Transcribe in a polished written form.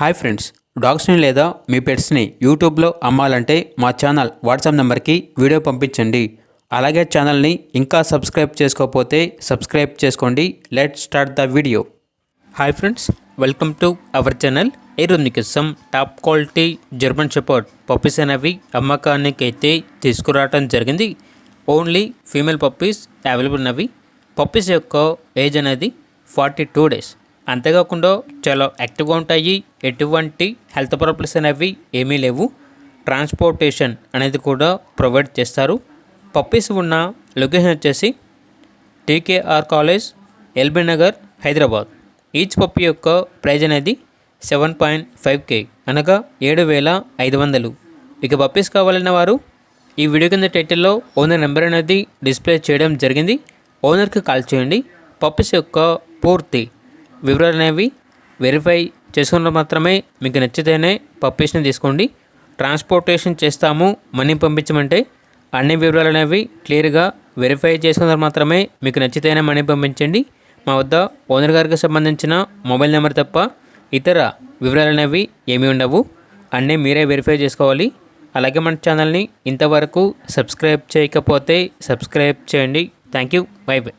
Hi friends, డాగ్స్ని లేదా మీ పెట్స్ని యూట్యూబ్లో అమ్మాలంటే మా ఛానల్ వాట్సాప్ నెంబర్కి వీడియో పంపించండి. అలాగే ఛానల్ని ఇంకా సబ్స్క్రైబ్ చేసుకోకపోతే సబ్స్క్రైబ్ చేసుకోండి. Let's start the video. Hi friends, welcome to our channel. ఈరోజు మీకోసం top quality German shepherd puppies అనేవి అమ్మకానికి అయితే తీసుకురావడం జరిగింది. ఓన్లీ ఫీమేల్ పప్పీస్ అవైలబుల్ ఉన్నవి. పప్పీస్ యొక్క ఏజ్ అనేది 42 days. అంతేకాకుండా చాలా యాక్టివ్గా ఉంటాయి. ఎటువంటి హెల్త్ ప్రాబ్లమ్స్ అనేవి ఏమీ లేవు. ట్రాన్స్పోర్టేషన్ అనేది కూడా ప్రొవైడ్ చేస్తారు. పప్పీస్ ఉన్న లొకేషన్ వచ్చేసి TKR college, LB Nagar, Hyderabad. Each puppy యొక్క ప్రైజ్ అనేది 7.5K అనగా 7,500. ఇక పప్పీస్ కావాలన్న వారు ఈ వీడియో కింద టైటిల్లో ఓనర్ నెంబర్ అనేది డిస్ప్లే చేయడం జరిగింది. ఓనర్కి కాల్ చేయండి. పప్పీస్ యొక్క పూర్తి వివరాలు అనేవి వెరిఫై చేసుకున్న మాత్రమే మీకు నచ్చితేనే పప్పీస్ని తీసుకోండి. ట్రాన్స్పోర్టేషన్ చేస్తాము, మనీ పంపించమంటే అన్ని వివరాలు అనేవి క్లియర్గా వెరిఫై చేసుకున్న మాత్రమే మీకు నచ్చితేనే మనీ పంపించండి. మా వద్ద ఓనర్ గారికి సంబంధించిన మొబైల్ నెంబర్ తప్ప ఇతర వివరాలు అనేవి ఏమీ ఉండవు. అన్నీ మీరే వెరిఫై చేసుకోవాలి. అలాగే మన ఛానల్ని ఇంతవరకు సబ్స్క్రైబ్ చేయకపోతే సబ్స్క్రైబ్ చేయండి. Thank you. By by.